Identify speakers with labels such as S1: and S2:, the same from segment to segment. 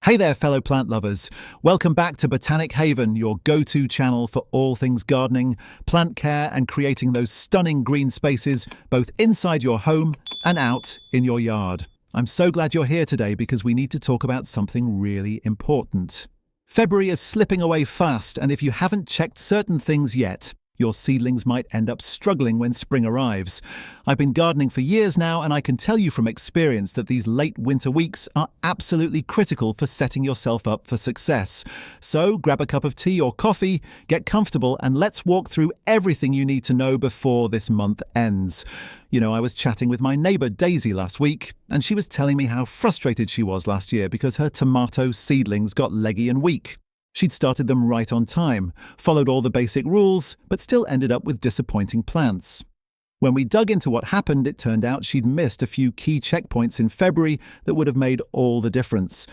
S1: Hey there, fellow plant lovers. Welcome back to Botanic Haven, your go-to channel for all things gardening, plant care, and creating those stunning green spaces both inside your home and out in your yard. I'm so glad you're here today because we need to talk about something really important. February is slipping away fast, and if you haven't checked certain things yet, your seedlings might end up struggling when spring arrives. I've been gardening for years now, and I can tell you from experience that these late winter weeks are absolutely critical for setting yourself up for success. So grab a cup of tea or coffee, get comfortable, and let's walk through everything you need to know before this month ends. I was chatting with my neighbour Daisy last week, and she was telling me how frustrated she was last year because her tomato seedlings got leggy and weak. She'd started them right on time, followed all the basic rules, but still ended up with disappointing plants. When we dug into what happened, it turned out she'd missed a few key checkpoints in February that would have made all the difference.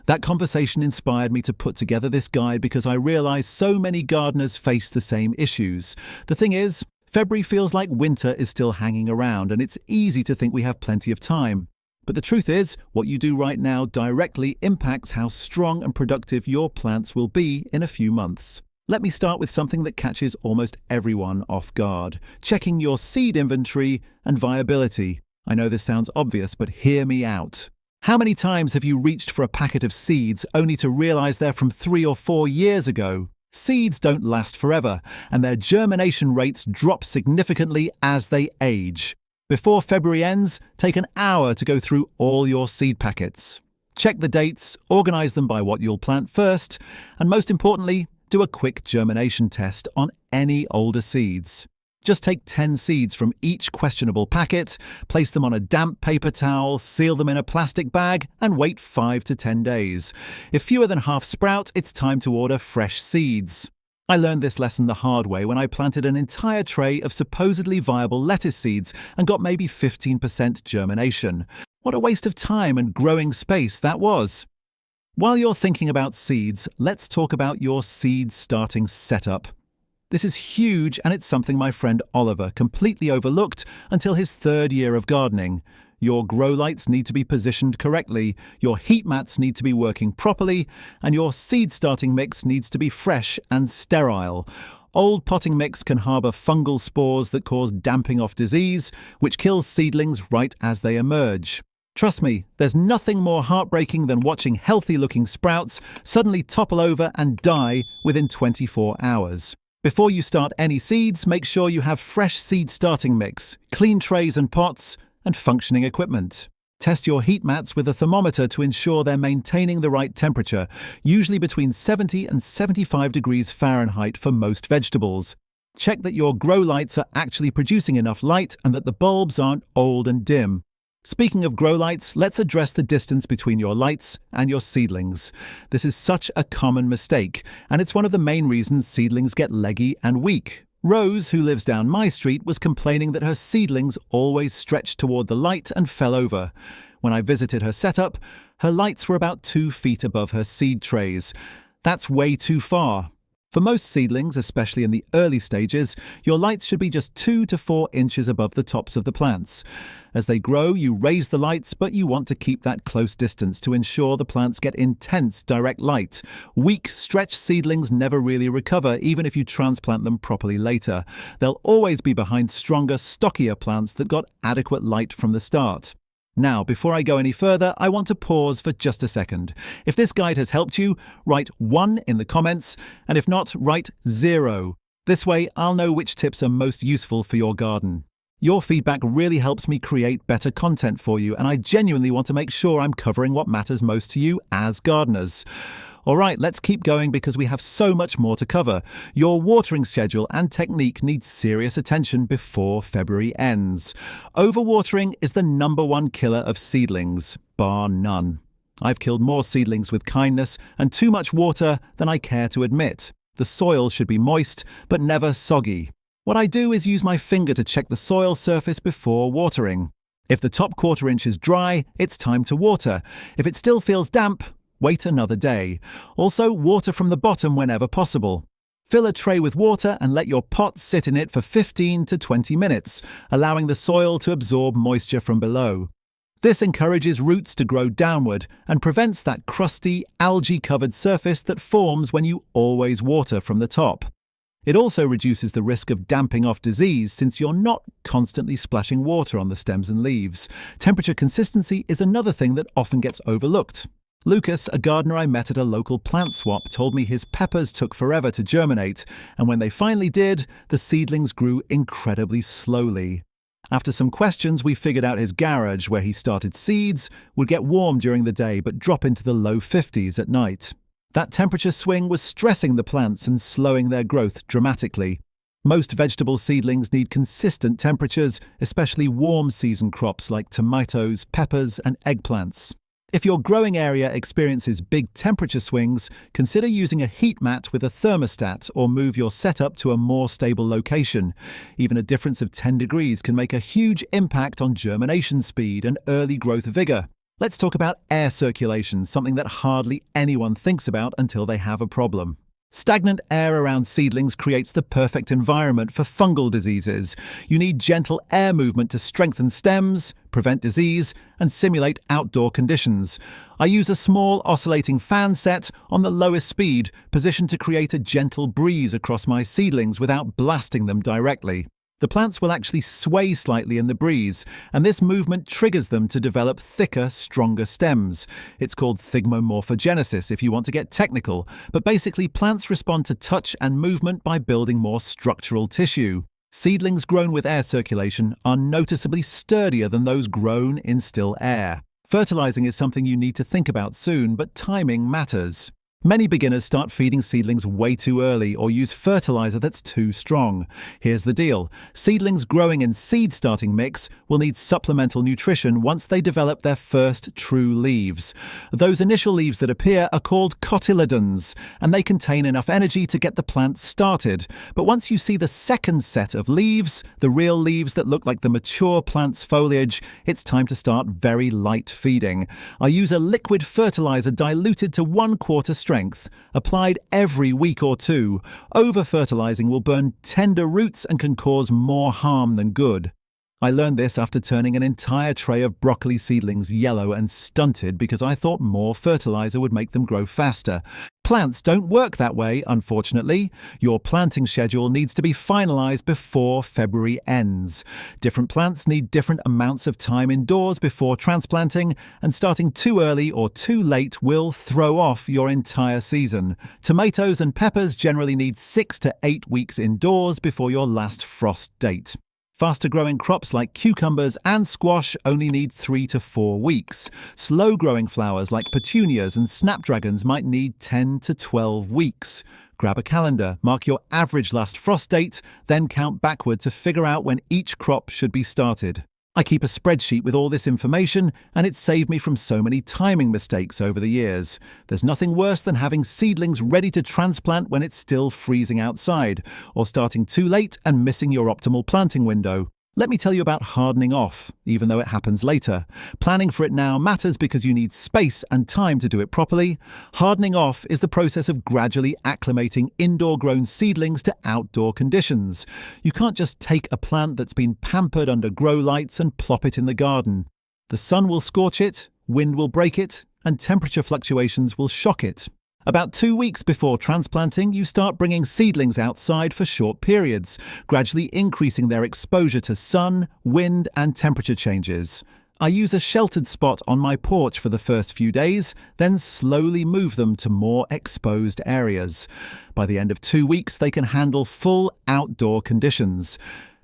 S1: That conversation inspired me to put together this guide because I realised so many gardeners face the same issues. The thing is, February feels like winter is still hanging around, and it's easy to think we have plenty of time. But the truth is, what you do right now directly impacts how strong and productive your plants will be in a few months. Let me start with something that catches almost everyone off guard: checking your seed inventory and viability. I know this sounds obvious, but hear me out. How many times have you reached for a packet of seeds only to realize they're from 3 or 4 years ago? Seeds don't last forever, and their germination rates drop significantly as they age. Before February ends, take an hour to go through all your seed packets. Check the dates, organize them by what you'll plant first, and most importantly, do a quick germination test on any older seeds. Just take 10 seeds from each questionable packet, place them on a damp paper towel, seal them in a plastic bag, and wait 5 to 10 days. If fewer than half sprout, it's time to order fresh seeds. I learned this lesson the hard way when I planted an entire tray of supposedly viable lettuce seeds and got maybe 15% germination. What a waste of time and growing space that was. While you're thinking about seeds, let's talk about your seed starting setup. This is huge, and it's something my friend Oliver completely overlooked until his 3rd year of gardening. Your grow lights need to be positioned correctly, your heat mats need to be working properly, and your seed starting mix needs to be fresh and sterile. Old potting mix can harbour fungal spores that cause damping off disease, which kills seedlings right as they emerge. Trust me, there's nothing more heartbreaking than watching healthy-looking sprouts suddenly topple over and die within 24 hours. Before you start any seeds, make sure you have fresh seed starting mix, clean trays and pots, and functioning equipment. Test your heat mats with a thermometer to ensure they're maintaining the right temperature, usually between 70 and 75 degrees Fahrenheit for most vegetables. Check that your grow lights are actually producing enough light and that the bulbs aren't old and dim. Speaking of grow lights, let's address the distance between your lights and your seedlings. This is such a common mistake, and it's one of the main reasons seedlings get leggy and weak. Rose, who lives down my street, was complaining that her seedlings always stretched toward the light and fell over. When I visited her setup, her lights were about 2 feet above her seed trays. That's way too far. For most seedlings, especially in the early stages, your lights should be just 2 to 4 inches above the tops of the plants. As they grow, you raise the lights, but you want to keep that close distance to ensure the plants get intense direct light. Weak, stretched seedlings never really recover, even if you transplant them properly later. They'll always be behind stronger, stockier plants that got adequate light from the start. Now, before I go any further, I want to pause for just a second. If this guide has helped you, write 1 in the comments, and if not, write 0. This way, I'll know which tips are most useful for your garden. Your feedback really helps me create better content for you, and I genuinely want to make sure I'm covering what matters most to you as gardeners. All right, let's keep going because we have so much more to cover. Your watering schedule and technique need serious attention before February ends. Overwatering is the #1 killer of seedlings, bar none. I've killed more seedlings with kindness and too much water than I care to admit. The soil should be moist, but never soggy. What I do is use my finger to check the soil surface before watering. If the top 1/4 inch is dry, it's time to water. If it still feels damp, wait another day. Also, water from the bottom whenever possible. Fill a tray with water and let your pot sit in it for 15 to 20 minutes, allowing the soil to absorb moisture from below. This encourages roots to grow downward and prevents that crusty, algae-covered surface that forms when you always water from the top. It also reduces the risk of damping off disease since you're not constantly splashing water on the stems and leaves. Temperature consistency is another thing that often gets overlooked. Lucas, a gardener I met at a local plant swap, told me his peppers took forever to germinate, and when they finally did, the seedlings grew incredibly slowly. After some questions, we figured out his garage, where he started seeds, would get warm during the day but drop into the low 50s at night. That temperature swing was stressing the plants and slowing their growth dramatically. Most vegetable seedlings need consistent temperatures, especially warm season crops like tomatoes, peppers, and eggplants. If your growing area experiences big temperature swings, consider using a heat mat with a thermostat or move your setup to a more stable location. Even a difference of 10 degrees can make a huge impact on germination speed and early growth vigor. Let's talk about air circulation, something that hardly anyone thinks about until they have a problem. Stagnant air around seedlings creates the perfect environment for fungal diseases. You need gentle air movement to strengthen stems, prevent disease, and simulate outdoor conditions. I use a small oscillating fan set on the lowest speed, positioned to create a gentle breeze across my seedlings without blasting them directly. The plants will actually sway slightly in the breeze, and this movement triggers them to develop thicker, stronger stems. It's called thigmomorphogenesis if you want to get technical, but basically plants respond to touch and movement by building more structural tissue. Seedlings grown with air circulation are noticeably sturdier than those grown in still air. Fertilizing is something you need to think about soon, but timing matters. Many beginners start feeding seedlings way too early or use fertilizer that's too strong. Here's the deal. Seedlings growing in seed starting mix will need supplemental nutrition once they develop their first true leaves. Those initial leaves that appear are called cotyledons, and they contain enough energy to get the plant started. But once you see the second set of leaves, the real leaves that look like the mature plant's foliage, it's time to start very light feeding. I use a liquid fertilizer diluted to 1/4 strength, applied every week or two. Over-fertilizing will burn tender roots and can cause more harm than good. I learned this after turning an entire tray of broccoli seedlings yellow and stunted because I thought more fertilizer would make them grow faster. Plants don't work that way, unfortunately. Your planting schedule needs to be finalized before February ends. Different plants need different amounts of time indoors before transplanting, and starting too early or too late will throw off your entire season. Tomatoes and peppers generally need 6 to 8 weeks indoors before your last frost date. Faster-growing crops like cucumbers and squash only need 3 to 4 weeks. Slow-growing flowers like petunias and snapdragons might need 10 to 12 weeks. Grab a calendar, mark your average last frost date, then count backward to figure out when each crop should be started. I keep a spreadsheet with all this information, and it's saved me from so many timing mistakes over the years. There's nothing worse than having seedlings ready to transplant when it's still freezing outside, or starting too late and missing your optimal planting window. Let me tell you about hardening off, even though it happens later. Planning for it now matters because you need space and time to do it properly. Hardening off is the process of gradually acclimating indoor-grown seedlings to outdoor conditions. You can't just take a plant that's been pampered under grow lights and plop it in the garden. The sun will scorch it, wind will break it, and temperature fluctuations will shock it. About 2 weeks before transplanting, you start bringing seedlings outside for short periods, gradually increasing their exposure to sun, wind, and temperature changes. I use a sheltered spot on my porch for the first few days, then slowly move them to more exposed areas. By the end of 2 weeks, they can handle full outdoor conditions.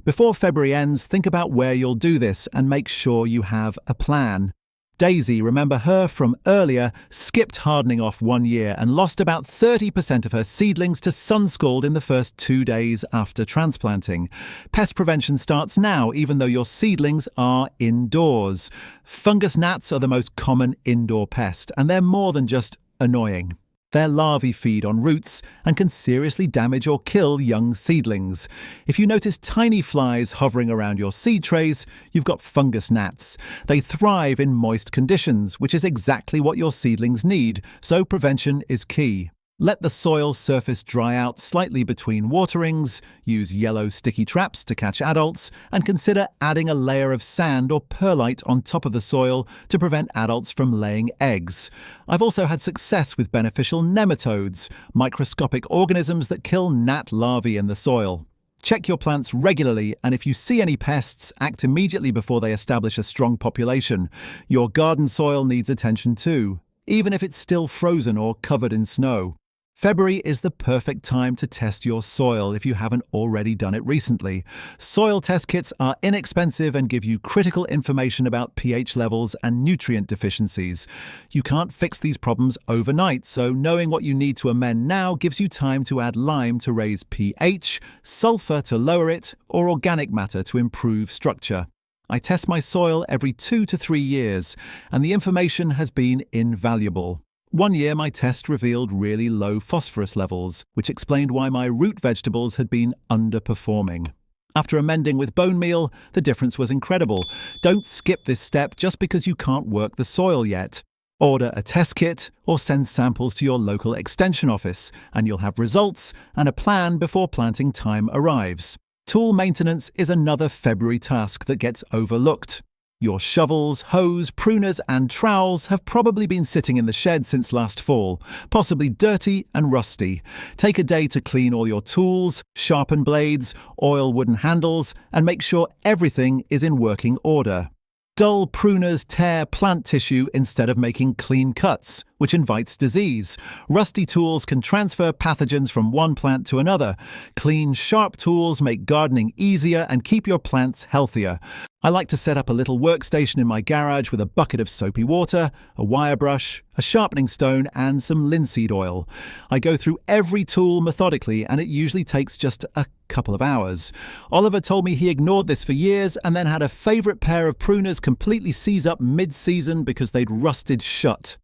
S1: Before February ends, think about where you'll do this and make sure you have a plan. Daisy, remember her from earlier, skipped hardening off 1 year and lost about 30% of her seedlings to sunscald in the first 2 days after transplanting. Pest prevention starts now, even though your seedlings are indoors. Fungus gnats are the most common indoor pest, and they're more than just annoying. Their larvae feed on roots and can seriously damage or kill young seedlings. If you notice tiny flies hovering around your seed trays, you've got fungus gnats. They thrive in moist conditions, which is exactly what your seedlings need, so prevention is key. Let the soil surface dry out slightly between waterings, use yellow sticky traps to catch adults, and consider adding a layer of sand or perlite on top of the soil to prevent adults from laying eggs. I've also had success with beneficial nematodes, microscopic organisms that kill gnat larvae in the soil. Check your plants regularly, and if you see any pests, act immediately before they establish a strong population. Your garden soil needs attention too, even if it's still frozen or covered in snow. February is the perfect time to test your soil if you haven't already done it recently. Soil test kits are inexpensive and give you critical information about pH levels and nutrient deficiencies. You can't fix these problems overnight, so knowing what you need to amend now gives you time to add lime to raise pH, sulfur to lower it, or organic matter to improve structure. I test my soil every 2 to 3 years, and the information has been invaluable. One year my test revealed really low phosphorus levels, which explained why my root vegetables had been underperforming. After amending with bone meal, the difference was incredible. Don't skip this step just because you can't work the soil yet. Order a test kit or send samples to your local extension office, and you'll have results and a plan before planting time arrives. Tool maintenance is another February task that gets overlooked. Your shovels, hoes, pruners and trowels have probably been sitting in the shed since last fall, possibly dirty and rusty. Take a day to clean all your tools, sharpen blades, oil wooden handles, and make sure everything is in working order. Dull pruners tear plant tissue instead of making clean cuts, which invites disease. Rusty tools can transfer pathogens from one plant to another. Clean, sharp tools make gardening easier and keep your plants healthier. I like to set up a little workstation in my garage with a bucket of soapy water, a wire brush, a sharpening stone, and some linseed oil. I go through every tool methodically, and it usually takes just a couple of hours. Oliver told me he ignored this for years and then had a favourite pair of pruners completely seize up mid-season because they'd rusted shut.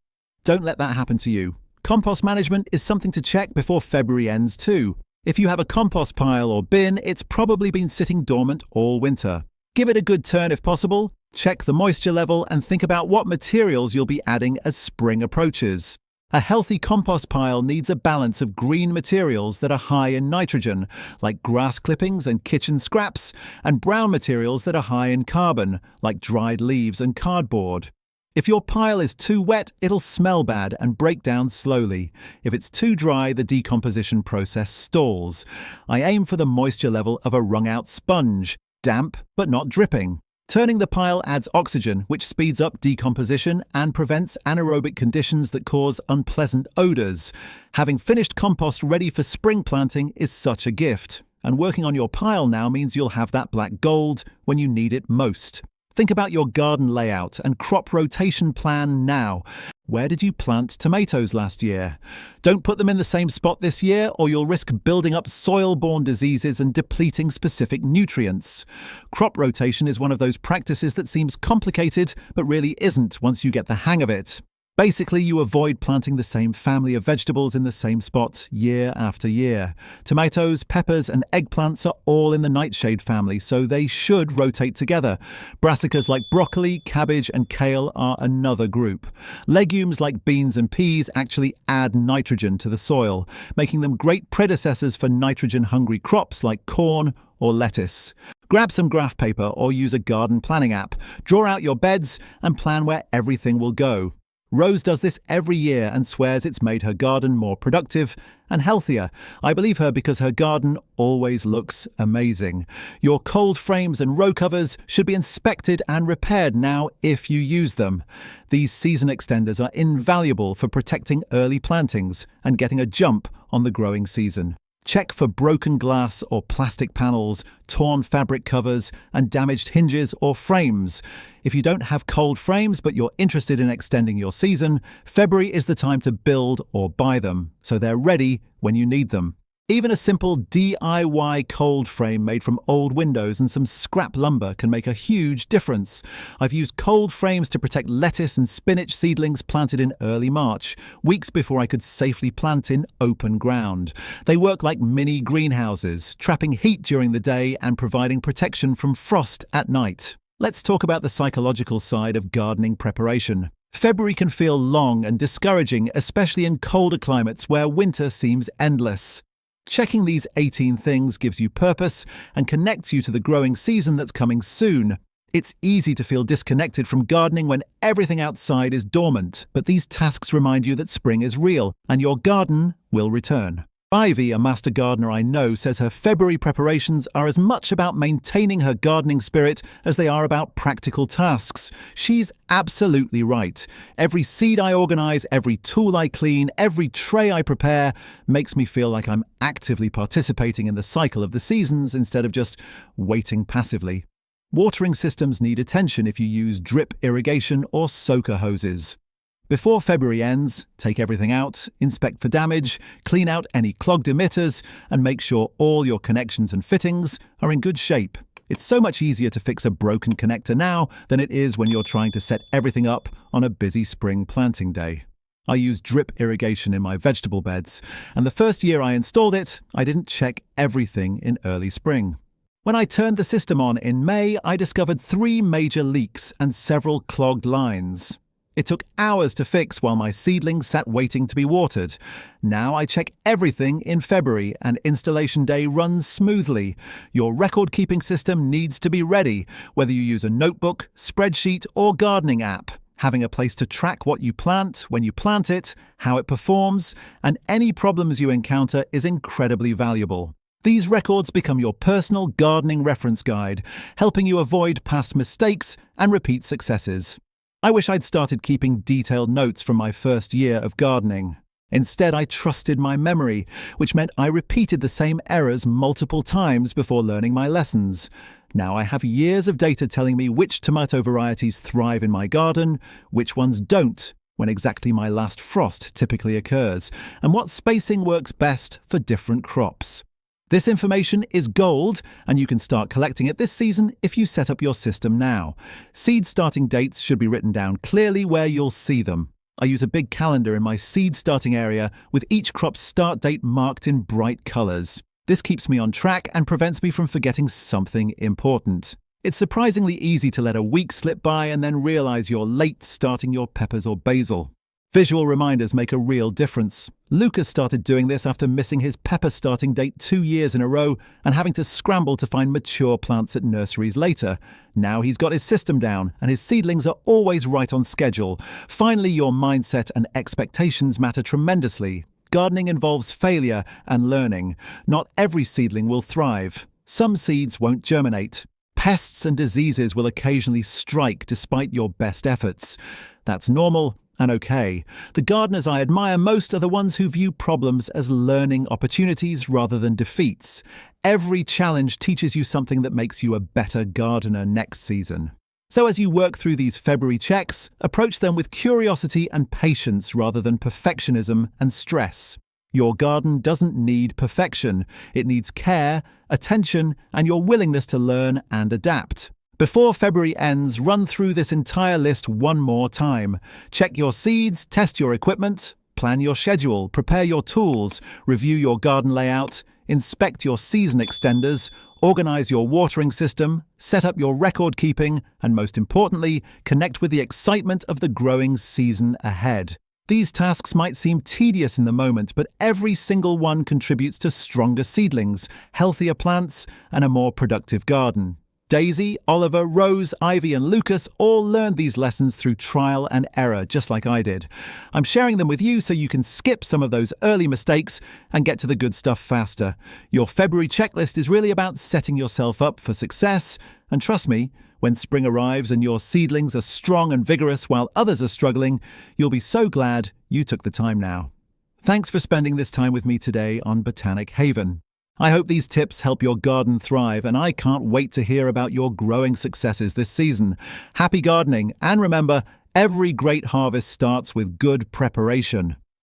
S1: Don't let that happen to you. Compost management is something to check before February ends too. If you have a compost pile or bin, it's probably been sitting dormant all winter. Give it a good turn if possible, check the moisture level, and think about what materials you'll be adding as spring approaches. A healthy compost pile needs a balance of green materials that are high in nitrogen, like grass clippings and kitchen scraps, and brown materials that are high in carbon, like dried leaves and cardboard. If your pile is too wet, it'll smell bad and break down slowly. If it's too dry, the decomposition process stalls. I aim for the moisture level of a wrung-out sponge, damp but not dripping. Turning the pile adds oxygen, which speeds up decomposition and prevents anaerobic conditions that cause unpleasant odours. Having finished compost ready for spring planting is such a gift, and working on your pile now means you'll have that black gold when you need it most. Think about your garden layout and crop rotation plan now. Where did you plant tomatoes last year? Don't put them in the same spot this year, or you'll risk building up soil-borne diseases and depleting specific nutrients. Crop rotation is one of those practices that seems complicated, but really isn't once you get the hang of it. Basically, you avoid planting the same family of vegetables in the same spot year after year. Tomatoes, peppers, and eggplants are all in the nightshade family, so they should rotate together. Brassicas like broccoli, cabbage, and kale are another group. Legumes like beans and peas actually add nitrogen to the soil, making them great predecessors for nitrogen-hungry crops like corn or lettuce. Grab some graph paper or use a garden planning app. Draw out your beds and plan where everything will go. Rose does this every year and swears it's made her garden more productive and healthier. I believe her because her garden always looks amazing. Your cold frames and row covers should be inspected and repaired now if you use them. These season extenders are invaluable for protecting early plantings and getting a jump on the growing season. Check for broken glass or plastic panels, torn fabric covers, and damaged hinges or frames. If you don't have cold frames but you're interested in extending your season, February is the time to build or buy them, so they're ready when you need them. Even a simple DIY cold frame made from old windows and some scrap lumber can make a huge difference. I've used cold frames to protect lettuce and spinach seedlings planted in early March, weeks before I could safely plant in open ground. They work like mini greenhouses, trapping heat during the day and providing protection from frost at night. Let's talk about the psychological side of gardening preparation. February can feel long and discouraging, especially in colder climates where winter seems endless. Checking these 18 things gives you purpose and connects you to the growing season that's coming soon. It's easy to feel disconnected from gardening when everything outside is dormant, but these tasks remind you that spring is real and your garden will return. Ivy, a master gardener I know, says her February preparations are as much about maintaining her gardening spirit as they are about practical tasks. She's absolutely right. Every seed I organize, every tool I clean, every tray I prepare makes me feel like I'm actively participating in the cycle of the seasons instead of just waiting passively. Watering systems need attention if you use drip irrigation or soaker hoses. Before February ends, take everything out, inspect for damage, clean out any clogged emitters, and make sure all your connections and fittings are in good shape. It's so much easier to fix a broken connector now than it is when you're trying to set everything up on a busy spring planting day. I use drip irrigation in my vegetable beds, and the first year I installed it, I didn't check everything in early spring. When I turned the system on in May, I discovered 3 major leaks and several clogged lines. It took hours to fix while my seedlings sat waiting to be watered. Now I check everything in February and installation day runs smoothly. Your record-keeping system needs to be ready, whether you use a notebook, spreadsheet, or gardening app. Having a place to track what you plant, when you plant it, how it performs, and any problems you encounter is incredibly valuable. These records become your personal gardening reference guide, helping you avoid past mistakes and repeat successes. I wish I'd started keeping detailed notes from my first year of gardening. Instead, I trusted my memory, which meant I repeated the same errors multiple times before learning my lessons. Now I have years of data telling me which tomato varieties thrive in my garden, which ones don't, when exactly my last frost typically occurs, and what spacing works best for different crops. This information is gold, and you can start collecting it this season if you set up your system now. Seed starting dates should be written down clearly where you'll see them. I use a big calendar in my seed starting area with each crop's start date marked in bright colours. This keeps me on track and prevents me from forgetting something important. It's surprisingly easy to let a week slip by and then realise you're late starting your peppers or basil. Visual reminders make a real difference. Lucas started doing this after missing his pepper starting date 2 years in a row and having to scramble to find mature plants at nurseries later. Now he's got his system down and his seedlings are always right on schedule. Finally, your mindset and expectations matter tremendously. Gardening involves failure and learning. Not every seedling will thrive. Some seeds won't germinate. Pests and diseases will occasionally strike despite your best efforts. That's normal and okay. The gardeners I admire most are the ones who view problems as learning opportunities rather than defeats. Every challenge teaches you something that makes you a better gardener next season. So as you work through these February checks, approach them with curiosity and patience rather than perfectionism and stress. Your garden doesn't need perfection. It needs care, attention, and your willingness to learn and adapt. Before February ends, run through this entire list one more time. Check your seeds, test your equipment, plan your schedule, prepare your tools, review your garden layout, inspect your season extenders, organize your watering system, set up your record keeping, and most importantly, connect with the excitement of the growing season ahead. These tasks might seem tedious in the moment, but every single one contributes to stronger seedlings, healthier plants, and a more productive garden. Daisy, Oliver, Rose, Ivy, and Lucas all learned these lessons through trial and error, just like I did. I'm sharing them with you so you can skip some of those early mistakes and get to the good stuff faster. Your February checklist is really about setting yourself up for success, and trust me, when spring arrives and your seedlings are strong and vigorous while others are struggling, you'll be so glad you took the time now. Thanks for spending this time with me today on Botanic Haven. I hope these tips help your garden thrive, and I can't wait to hear about your growing successes this season. Happy gardening, and remember, every great harvest starts with good preparation.